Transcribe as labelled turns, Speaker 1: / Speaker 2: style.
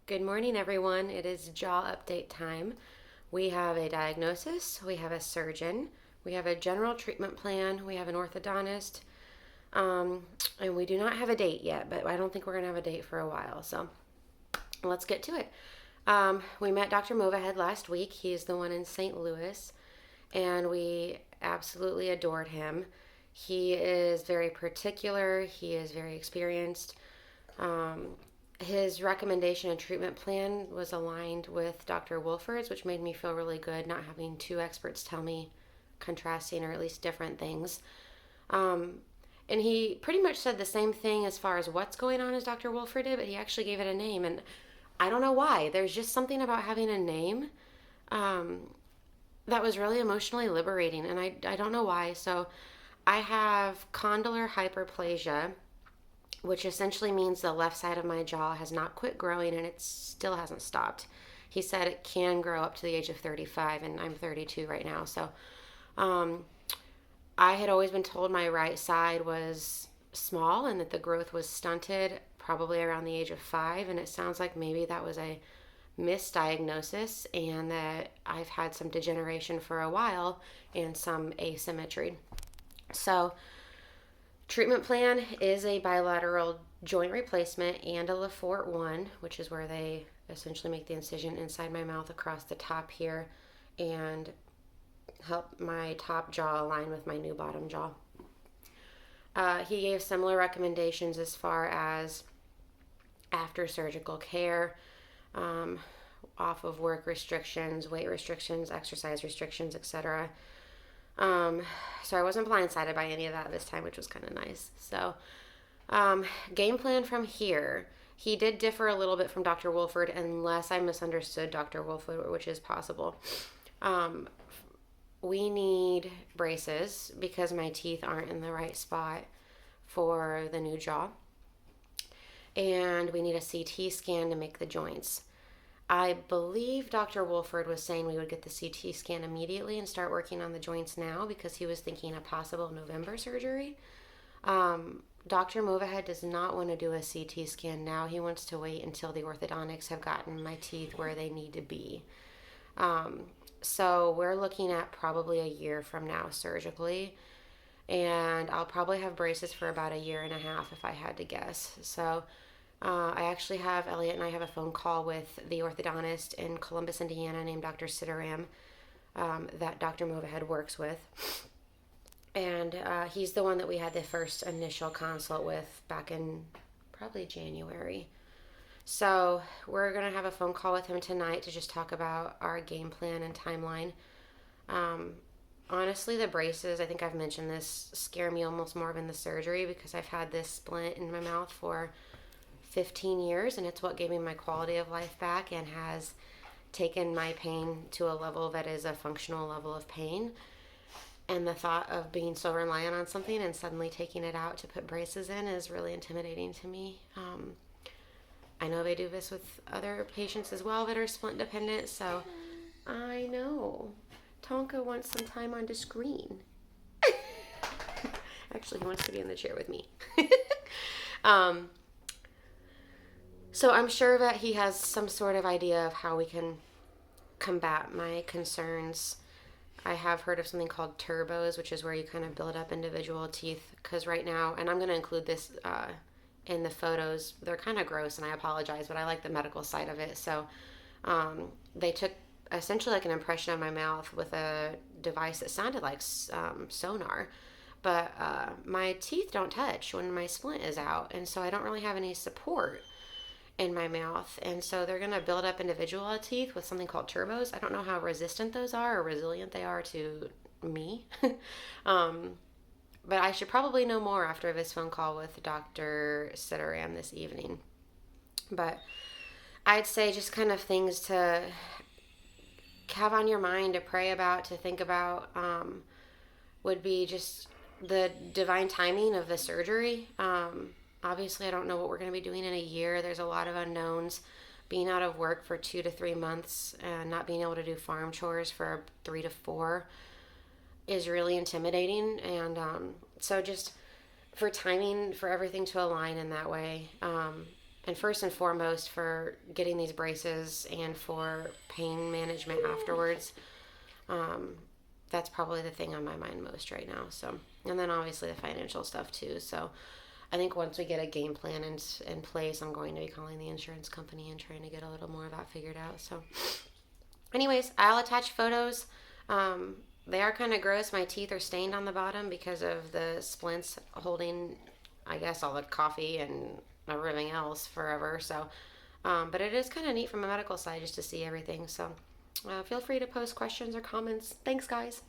Speaker 1: Good morning, everyone. It is jaw update time. We have a diagnosis, we have a surgeon, we have a general treatment plan, we have an orthodontist, and we do not have a date yet, but I don't think we're going to have a date for a while. So let's get to it. We met Dr. Movahed last week. He's the one in St. Louis, and we absolutely adored him. He is very particular, he is very experienced. His recommendation and treatment plan was aligned with Dr. Wolford's, which made me feel really good not having two experts tell me contrasting or at least different things. And he pretty much said the same thing as far as what's going on as Dr. Wolford did, but he actually gave it a name. And I don't know why. There's just something about having a name that was really emotionally liberating. And I don't know why. So I have condylar hyperplasia, which essentially means the left side of my jaw has not quit growing and it still hasn't stopped. He said it can grow up to the age of 35, and I'm 32 right now. So I had always been told my right side was small and that the growth was stunted probably around the age of 5, and it sounds like maybe that was a misdiagnosis and that I've had some degeneration for a while and some asymmetry. So treatment plan is a bilateral joint replacement and a Lefort 1, which is where they essentially make the incision inside my mouth across the top here and help my top jaw align with my new bottom jaw. He gave similar recommendations as far as after surgical care, off of work restrictions, weight restrictions, exercise restrictions, etc. So I wasn't blindsided by any of that this time, which was kind of nice. So, game plan from here. He did differ a little bit from Dr. Wolford, unless I misunderstood Dr. Wolford, which is possible. We need braces because my teeth aren't in the right spot for the new jaw. And we need a CT scan to make the joints. I believe Dr. Wolford was saying we would get the CT scan immediately and start working on the joints now because he was thinking a possible November surgery. Dr. Movahed does not want to do a CT scan now. He wants to wait until the orthodontics have gotten my teeth where they need to be. So we're looking at probably a year from now surgically. And I'll probably have braces for about a year and a half if I had to guess. So I actually have, Elliot and I have a phone call with the orthodontist in Columbus, Indiana named Dr. Sitaram that Dr. Movahed works with. And he's the one that we had the first initial consult with back in probably January. So we're going to have a phone call with him tonight to just talk about our game plan and timeline. Honestly, the braces, I think I've mentioned this, scare me almost more than the surgery because I've had this splint in my mouth for 15 years, and it's what gave me my quality of life back and has taken my pain to a level that is a functional level of pain. And the thought of being so reliant on something and suddenly taking it out to put braces in is really intimidating to me. I know they do this with other patients as well that are splint dependent, so I know. Tonka wants some time on the screen. Actually, he wants to be in the chair with me. So I'm sure that he has some sort of idea of how we can combat my concerns. I have heard of something called turbos, which is where you kind of build up individual teeth. Because right now, and I'm going to include this in the photos, they're kind of gross, and I apologize, but I like the medical side of it. So they took essentially like an impression of my mouth with a device that sounded like sonar. But my teeth don't touch when my splint is out, and so I don't really have any support in my mouth. And so they're going to build up individual teeth with something called turbos. I don't know how resistant those are or resilient they are to me. But I should probably know more after this phone call with Dr. Sitaram this evening. But I'd say just kind of things to have on your mind, to pray about, to think about, would be just the divine timing of the surgery. Obviously, I don't know what we're going to be doing in a year. There's a lot of unknowns. Being out of work for 2 to 3 months and not being able to do farm chores for 3 to 4 is really intimidating. And so just for timing, for everything to align in that way. And first and foremost, for getting these braces and for pain management afterwards, that's probably the thing on my mind most right now. So, and then obviously the financial stuff too. So I think once we get a game plan in place, I'm going to be calling the insurance company and trying to get a little more of that figured out. So anyways, I'll attach photos. They are kind of gross. My teeth are stained on the bottom because of the splints holding, I guess, all the coffee and everything else forever. So, but it is kind of neat from a medical side just to see everything. So, feel free to post questions or comments. Thanks, guys.